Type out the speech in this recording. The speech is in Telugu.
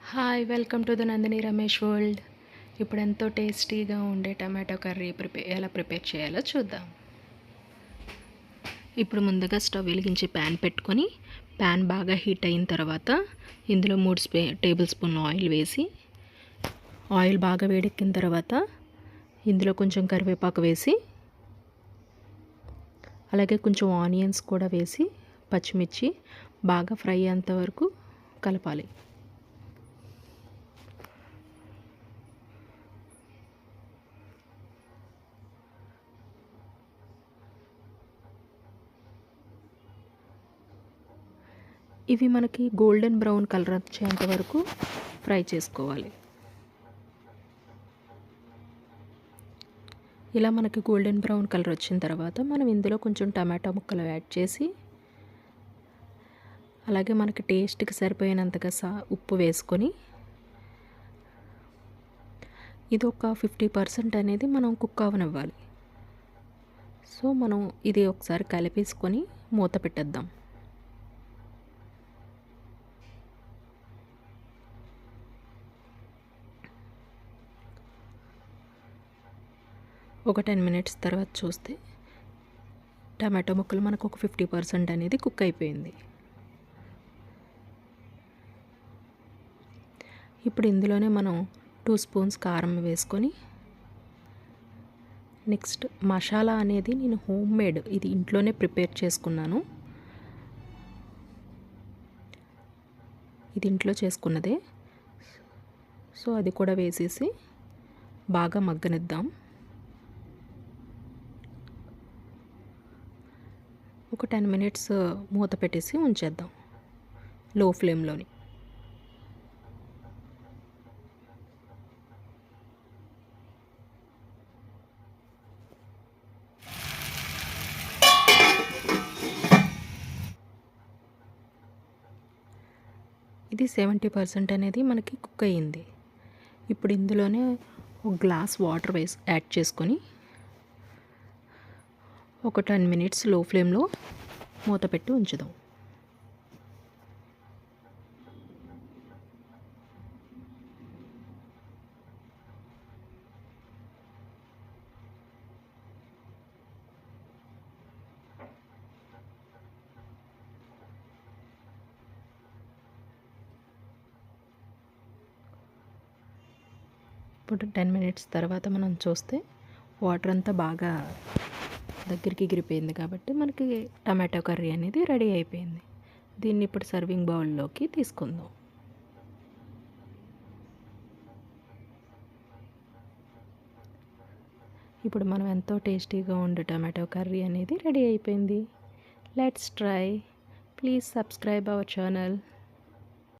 Hi welcome to the Nandini Ramesh world. ఇప్పుడు ఎంతో టేస్టీగా ఉండే టమాటో కర్రీ ఎలా ప్రిపేర్ చేయాలో చూద్దాం. ఇప్పుడు ముందుగా స్టవ్ వెలిగించి ప్యాన్ పెట్టుకొని ప్యాన్ బాగా హీట్ అయిన తర్వాత ఇందులో 3 టేబుల్ స్పూన్లు ఆయిల్ వేసి ఆయిల్ బాగా వేడెక్కిన తర్వాత ఇందులో కొంచెం కరివేపాకు వేసి అలాగే కొంచెం ఆనియన్స్ కూడా వేసి పచ్చిమిర్చి బాగా ఫ్రై అయ్యేంత వరకు కలపాలి. ఇవి మనకి గోల్డెన్ బ్రౌన్ కలర్ వచ్చేంత వరకు ఫ్రై చేసుకోవాలి. ఇలా మనకి గోల్డెన్ బ్రౌన్ కలర్ వచ్చిన తర్వాత మనం ఇందులో కొంచెం టమాటా ముక్కలు యాడ్ చేసి అలాగే మనకి టేస్ట్కి సరిపోయినంతగా ఉప్పు వేసుకొని ఇది ఒక 50% అనేది మనం కుక్ అవనివ్వాలి. సో మనం ఇది ఒకసారి కలిపేసుకొని మూత పెట్టేద్దాం. ఒక 10 మినిట్స్ తర్వాత చూస్తే టమాటో ముక్కలు మనకు ఒక 50% అనేది కుక్ అయిపోయింది. ఇప్పుడు ఇందులోనే మనం 2 స్పూన్స్ కారం వేసుకొని నెక్స్ట్ మసాలా అనేది నేను హోమ్ మేడ్ ఇది ఇంట్లోనే ప్రిపేర్ చేసుకున్నాను. ఇది ఇంట్లో చేసుకున్నదే. సో అది కూడా వేసేసి బాగా మగ్గనిద్దాం. ఒక 10 మినిట్స్ మూత పెట్టేసి ఉంచేద్దాం లో ఫ్లేమ్లోని. ఇది 70% అనేది మనకి కుక్ అయ్యింది. ఇప్పుడు ఇందులోనే ఒక గ్లాస్ వాటర్ యాడ్ చేసుకొని ఒక 10 మినిట్స్ లో ఫ్లేమ్లో మూత పెట్టి ఉంచుదాం. ఇప్పుడు 10 మినిట్స్ తర్వాత మనం చూస్తే వాటర్ అంతా బాగా దగ్గరికి ఎగిరిపోయింది కాబట్టి మనకి టమాటో కర్రీ అనేది రెడీ అయిపోయింది. దీన్ని ఇప్పుడు సర్వింగ్ బౌల్లోకి తీసుకుందాం. ఇప్పుడు మనం ఎంతో టేస్టీగా ఉండే టమాటో కర్రీ అనేది రెడీ అయిపోయింది. Let's try. Please subscribe our channel.